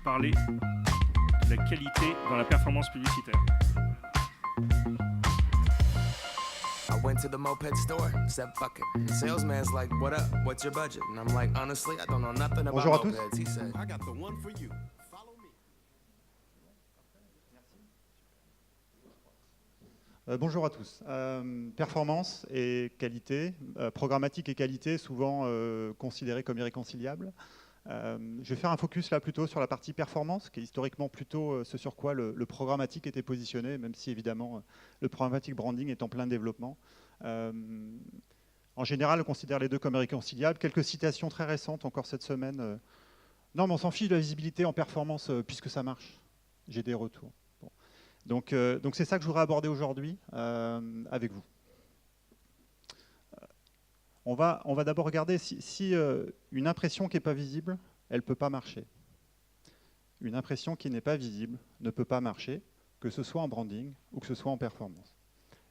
parler de la qualité dans la performance publicitaire. I went to the moped store, said fuck it. The salesman's like, what up, what's your budget? And I'm like, honestly, I don't know nothing about Bonjour à tous. mopeds. He said, I got the one for you. Follow me. Bonjour à tous. Performance et qualité, programmatique et qualité, souvent considérées comme irréconciliables. Je vais faire un focus là plutôt sur la partie performance, qui est historiquement plutôt ce sur quoi le programmatique était positionné, même si évidemment le programmatic branding est en plein développement. En général, on considère les deux comme irréconciliables. Quelques citations très récentes encore cette semaine. Non, mais on s'en fiche de la visibilité en performance puisque ça marche. J'ai des retours. Bon. Donc c'est ça que je voudrais aborder aujourd'hui avec vous. On va d'abord regarder si une impression qui n'est pas visible, elle ne peut pas marcher. Une impression qui n'est pas visible ne peut pas marcher, que ce soit en branding ou que ce soit en performance.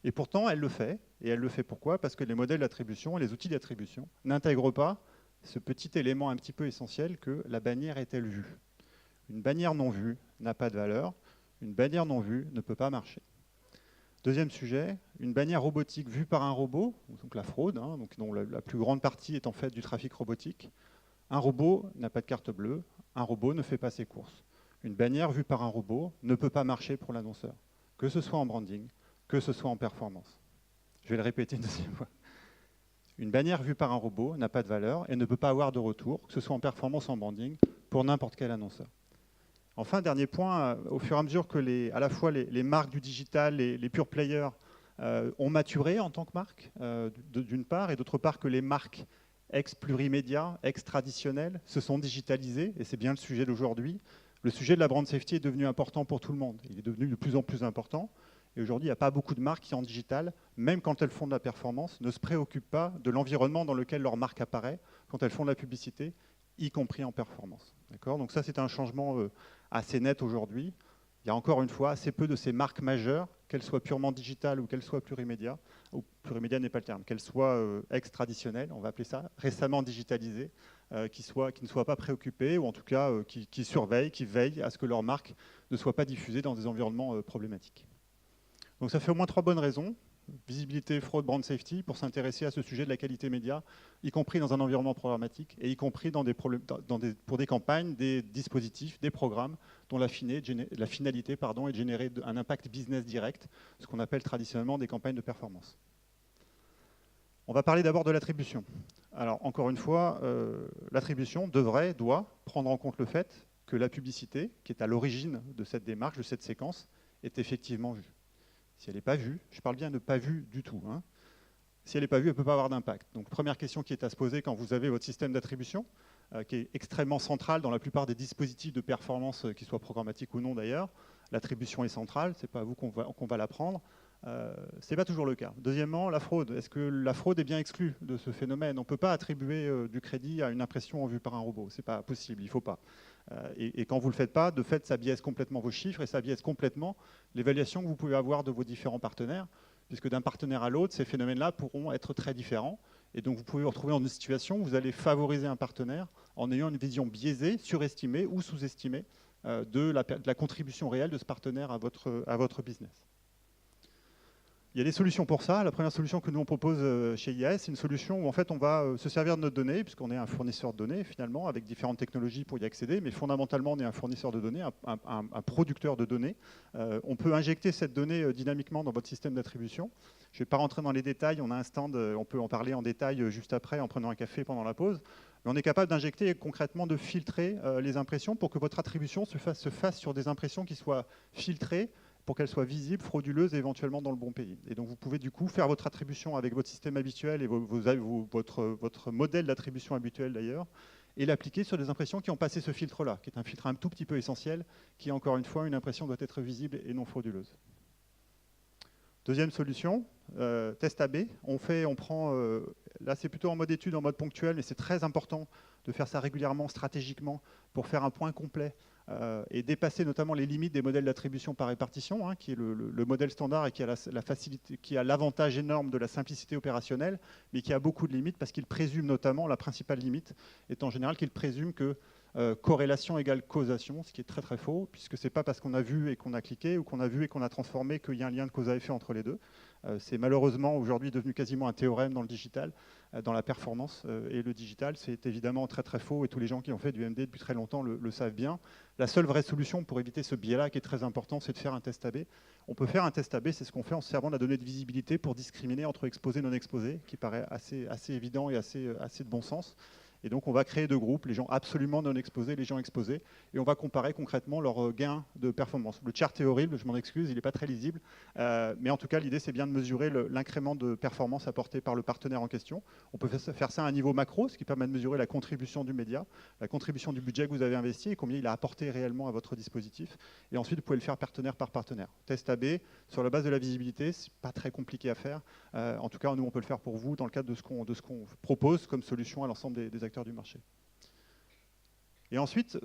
Et pourtant, elle le fait. Et elle le fait pourquoi? Parce que les modèles d'attribution et les outils d'attribution n'intègrent pas ce petit élément un petit peu essentiel que la bannière est-elle vue. Une bannière non vue n'a pas de valeur. Une bannière non vue ne peut pas marcher. Deuxième sujet, une bannière robotique vue par un robot, donc la fraude, dont la plus grande partie est en fait du trafic robotique. Un robot n'a pas de carte bleue, un robot ne fait pas ses courses. Une bannière vue par un robot ne peut pas marcher pour l'annonceur, que ce soit en branding, que ce soit en performance. Je vais le répéter une deuxième fois. Une bannière vue par un robot n'a pas de valeur et ne peut pas avoir de retour, que ce soit en performance ou en branding, pour n'importe quel annonceur. Enfin, dernier point, au fur et à mesure que à la fois les marques du digital, les pure players ont maturé en tant que marque, d'une part, et d'autre part que les marques ex-plurimédia, ex-traditionnelles, se sont digitalisées, et c'est bien le sujet d'aujourd'hui. Le sujet de la brand safety est devenu important pour tout le monde. Il est devenu de plus en plus important. Et aujourd'hui, il n'y a pas beaucoup de marques qui, en digital, même quand elles font de la performance, ne se préoccupent pas de l'environnement dans lequel leur marque apparaît quand elles font de la publicité, y compris en performance. Donc ça, c'est un changement assez net aujourd'hui. Il y a encore une fois assez peu de ces marques majeures, qu'elles soient purement digitales ou qu'elles soient plurimédia, ou plurimédia n'est pas le terme, qu'elles soient ex-traditionnelles, on va appeler ça, récemment digitalisées, qui ne soient pas préoccupées, ou en tout cas qui surveillent, qui veillent à ce que leur marque ne soit pas diffusée dans des environnements problématiques. Donc ça fait au moins 3 bonnes raisons. Visibilité, fraude, brand safety, pour s'intéresser à ce sujet de la qualité média, y compris dans un environnement programmatique et y compris pour des campagnes, des dispositifs, des programmes dont la finalité est de générer un impact business direct, ce qu'on appelle traditionnellement des campagnes de performance. On va parler d'abord de l'attribution. Alors encore une fois, l'attribution doit prendre en compte le fait que la publicité, qui est à l'origine de cette démarche, de cette séquence, est effectivement vue. Si elle n'est pas vue, je parle bien de pas vue du tout. Si elle n'est pas vue, elle ne peut pas avoir d'impact. Donc première question qui est à se poser quand vous avez votre système d'attribution, qui est extrêmement central dans la plupart des dispositifs de performance, qu'ils soient programmatiques ou non d'ailleurs. L'attribution est centrale, ce n'est pas à vous qu'on va la prendre. Ce n'est pas toujours le cas. Deuxièmement, la fraude. Est-ce que la fraude est bien exclue de ce phénomène? On ne peut pas attribuer du crédit à une impression vue par un robot. Ce n'est pas possible, il ne faut pas. Et quand vous ne le faites pas, de fait, ça biaise complètement vos chiffres et ça biaise complètement l'évaluation que vous pouvez avoir de vos différents partenaires, puisque d'un partenaire à l'autre, ces phénomènes-là pourront être très différents. Et donc, vous pouvez vous retrouver dans une situation où vous allez favoriser un partenaire en ayant une vision biaisée, surestimée ou sous-estimée de la contribution réelle de ce partenaire à votre business. Il y a des solutions pour ça. La première solution que nous on propose chez IAS, c'est une solution où en fait on va se servir de notre donnée, puisqu'on est un fournisseur de données finalement, avec différentes technologies pour y accéder, mais fondamentalement on est un fournisseur de données, un producteur de données. On peut injecter cette donnée dynamiquement dans votre système d'attribution. Je ne vais pas rentrer dans les détails, on a un stand, on peut en parler en détail juste après en prenant un café pendant la pause. Mais on est capable d'injecter concrètement, de filtrer les impressions pour que votre attribution se fasse sur des impressions qui soient filtrées, pour qu'elle soit visible, frauduleuse et éventuellement dans le bon pays. Et donc vous pouvez du coup faire votre attribution avec votre système habituel et votre modèle d'attribution habituel d'ailleurs, et l'appliquer sur des impressions qui ont passé ce filtre-là, qui est un filtre un tout petit peu essentiel, qui encore une fois, une impression doit être visible et non frauduleuse. Deuxième solution, test AB. On prend, là c'est plutôt en mode étude, en mode ponctuel, mais c'est très important de faire ça régulièrement, stratégiquement, pour faire un point complet et dépasser notamment les limites des modèles d'attribution par répartition, qui est le modèle standard et qui a la facilité, qui a l'avantage énorme de la simplicité opérationnelle, mais qui a beaucoup de limites parce qu'il présume notamment, la principale limite est en général qu'il présume que corrélation égale causation, ce qui est très très faux, puisque ce n'est pas parce qu'on a vu et qu'on a cliqué ou qu'on a vu et qu'on a transformé qu'il y a un lien de cause à effet entre les deux. C'est malheureusement aujourd'hui devenu quasiment un théorème dans le digital, dans la performance. Et le digital, c'est évidemment très très faux, et tous les gens qui ont fait du MD depuis très longtemps le savent bien. La seule vraie solution pour éviter ce biais-là, qui est très important, c'est de faire un test AB. On peut faire un test AB, c'est ce qu'on fait en se servant de la donnée de visibilité pour discriminer entre exposé et non exposé, qui paraît assez évident et assez de bon sens. Et donc on va créer deux groupes, les gens absolument non exposés, les gens exposés, et on va comparer concrètement leurs gains de performance. Le chart est horrible, je m'en excuse, il n'est pas très lisible, mais en tout cas l'idée c'est bien de mesurer l'incrément de performance apporté par le partenaire en question. On peut faire ça à un niveau macro, ce qui permet de mesurer la contribution du média, la contribution du budget que vous avez investi et combien il a apporté réellement à votre dispositif. Et ensuite vous pouvez le faire partenaire par partenaire. Test AB, sur la base de la visibilité, c'est pas très compliqué à faire. En tout cas nous on peut le faire pour vous dans le cadre de ce qu'on propose comme solution à l'ensemble des acteurs du marché. Et ensuite,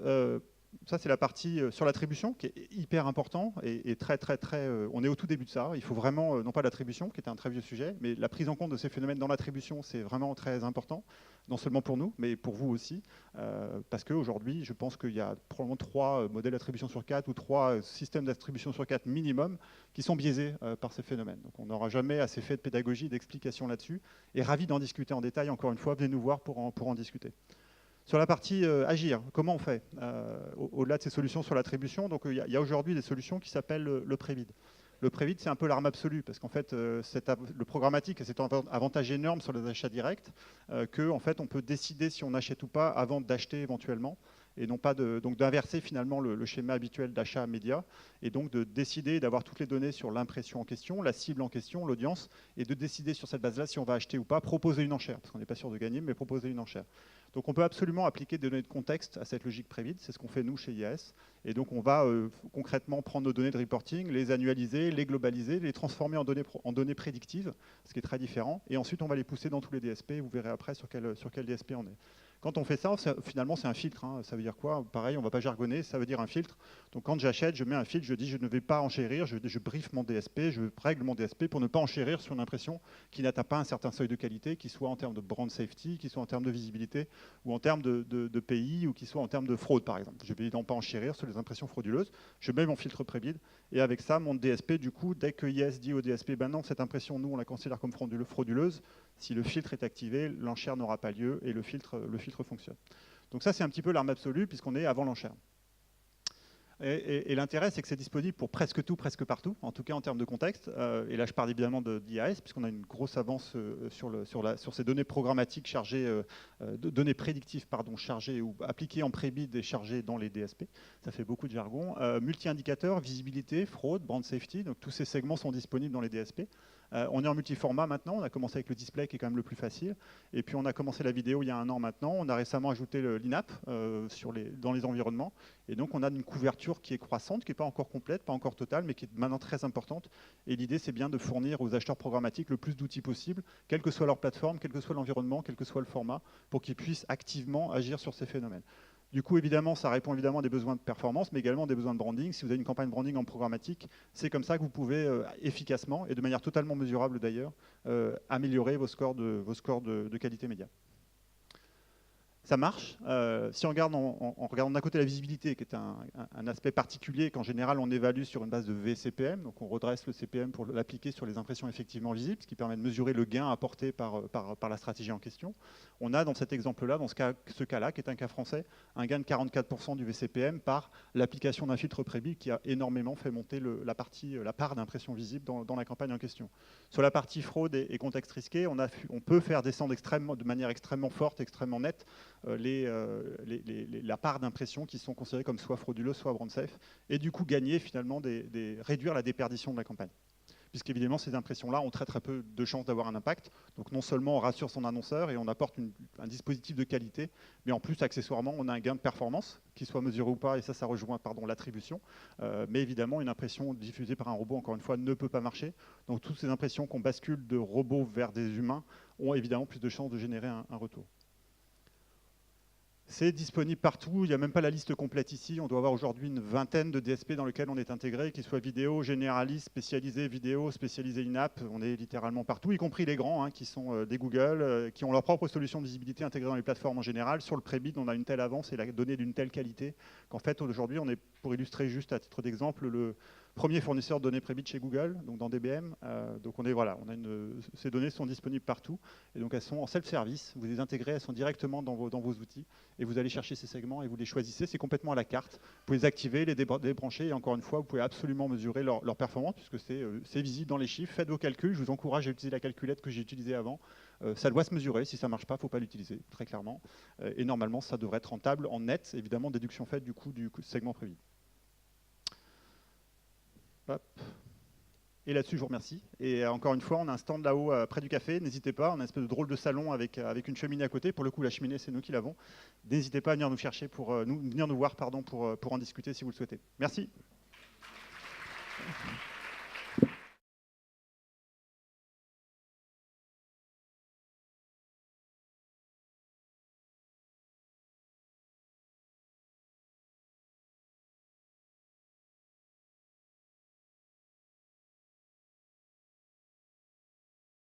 ça c'est la partie sur l'attribution qui est hyper important et très, on est au tout début de ça. Il faut vraiment, non pas l'attribution qui était un très vieux sujet, mais la prise en compte de ces phénomènes dans l'attribution, c'est vraiment très important, non seulement pour nous, mais pour vous aussi, parce qu'aujourd'hui, je pense qu'il y a probablement 3 modèles d'attribution sur 4 ou 3 systèmes d'attribution sur 4 minimum qui sont biaisés par ces phénomènes. Donc on n'aura jamais assez fait de pédagogie, d'explication là-dessus, et ravi d'en discuter en détail. Encore une fois, venez nous voir pour en discuter. Sur la partie agir, comment on fait au-delà de ces solutions sur l'attribution? Donc il y a aujourd'hui des solutions qui s'appellent le prévid. Le prévid, c'est un peu l'arme absolue, parce qu'en fait, le programmatique a cet avantage énorme sur les achats directs, qu'en fait, on peut décider si on achète ou pas avant d'acheter éventuellement, et non pas donc d'inverser finalement le schéma habituel d'achat média, et donc de décider d'avoir toutes les données sur l'impression en question, la cible en question, l'audience, et de décider sur cette base-là si on va acheter ou pas, proposer une enchère, parce qu'on n'est pas sûr de gagner, mais proposer une enchère. Donc on peut absolument appliquer des données de contexte à cette logique prévide, c'est ce qu'on fait nous chez IAS. Et donc on va concrètement prendre nos données de reporting, les annualiser, les globaliser, les transformer en données prédictives, ce qui est très différent. Et ensuite on va les pousser dans tous les DSP, vous verrez après sur quel DSP on est. Quand on fait ça, finalement c'est un filtre. Hein. Ça veut dire quoi? Pareil, on ne va pas jargonner, ça veut dire un filtre. Donc quand j'achète, je mets un filtre, je dis je ne vais pas enchérir, je briefe mon DSP, je règle mon DSP pour ne pas enchérir sur une impression qui n'atteint pas un certain seuil de qualité, qui soit en termes de brand safety, qui soit en termes de visibilité, ou en termes de pays, ou qui soit en termes de fraude par exemple. Je ne vais évidemment pas enchérir sur les impressions frauduleuses, je mets mon filtre prévide, et avec ça, mon DSP, du coup, dès que IAS dit au DSP, ben non, cette impression, nous, on la considère comme frauduleuse, si le filtre est activé, l'enchère n'aura pas lieu, et le filtre fonctionne. Donc ça, c'est un petit peu l'arme absolue, puisqu'on est avant l'enchère. Et l'intérêt, c'est que c'est disponible pour presque tout, presque partout, en tout cas en termes de contexte. Et là, je parle évidemment d'IAS, puisqu'on a une grosse avance sur ces données programmatiques chargées, données prédictives, pardon, chargées ou appliquées en pré-bid et chargées dans les DSP. Ça fait beaucoup de jargon. Multi-indicateurs, visibilité, fraude, brand safety, donc tous ces segments sont disponibles dans les DSP. On est en multiformat maintenant, on a commencé avec le display qui est quand même le plus facile, et puis on a commencé la vidéo il y a 1 an maintenant, on a récemment ajouté l'INAP dans les environnements, et donc on a une couverture qui est croissante, qui n'est pas encore complète, pas encore totale, mais qui est maintenant très importante, et l'idée c'est bien de fournir aux acheteurs programmatiques le plus d'outils possible, quelle que soit leur plateforme, quel que soit l'environnement, quel que soit le format, pour qu'ils puissent activement agir sur ces phénomènes. Du coup, évidemment, ça répond évidemment à des besoins de performance, mais également des besoins de branding. Si vous avez une campagne branding en programmatique, c'est comme ça que vous pouvez efficacement, et de manière totalement mesurable d'ailleurs, améliorer vos scores de qualité média. Ça marche. Si on regarde en regardant d'un côté la visibilité, qui est un aspect particulier qu'en général on évalue sur une base de VCPM, donc on redresse le CPM pour l'appliquer sur les impressions effectivement visibles, ce qui permet de mesurer le gain apporté par la stratégie en question. On a dans cet exemple-là, dans ce cas-là, qui est un cas français, un gain de 44% du VCPM par l'application d'un filtre prébid qui a énormément fait monter la part d'impression visible dans la campagne en question. Sur la partie fraude et contexte risqué, on peut faire descendre de manière extrêmement forte, extrêmement nette, la part d'impressions qui sont considérées comme soit frauduleuses, soit brand safe, et du coup gagner finalement, réduire la déperdition de la campagne. Puisqu'évidemment, ces impressions-là ont très peu de chances d'avoir un impact. Donc non seulement on rassure son annonceur et on apporte un dispositif de qualité, mais en plus, accessoirement, on a un gain de performance, qu'il soit mesuré ou pas, et ça rejoint l'attribution. Mais évidemment, une impression diffusée par un robot, encore une fois, ne peut pas marcher. Donc toutes ces impressions qu'on bascule de robots vers des humains ont évidemment plus de chances de générer un retour. C'est disponible partout, il n'y a même pas la liste complète ici. On doit avoir aujourd'hui une vingtaine de DSP dans lesquels on est intégré, qu'ils soient vidéo, généralistes, spécialisés vidéo, spécialisés in-app. On est littéralement partout, y compris les grands, qui sont des Google, qui ont leur propre solution de visibilité intégrée dans les plateformes en général. Sur le pré-bid, on a une telle avance et la donnée d'une telle qualité qu'en fait, aujourd'hui, on est, pour illustrer juste à titre d'exemple, le premier fournisseur de données pré-bid chez Google, donc dans DBM. Donc ces données sont disponibles partout. Et donc elles sont en self-service. Vous les intégrez, elles sont directement dans vos outils. Et vous allez chercher ces segments et vous les choisissez. C'est complètement à la carte. Vous pouvez les activer, les débrancher. Et encore une fois, vous pouvez absolument mesurer leur performance puisque c'est visible dans les chiffres. Faites vos calculs. Je vous encourage à utiliser la calculette que j'ai utilisée avant. Ça doit se mesurer. Si ça ne marche pas, il ne faut pas l'utiliser, très clairement. Et normalement, ça devrait être rentable en net. Évidemment, déduction faite du coût du segment prévu. Hop. Et là-dessus, je vous remercie. Et encore une fois, on a un stand là-haut près du café. N'hésitez pas, on a une espèce de drôle de salon avec une cheminée à côté. Pour le coup, la cheminée, c'est nous qui l'avons. N'hésitez pas à venir nous chercher venir nous voir pour en discuter si vous le souhaitez. Merci.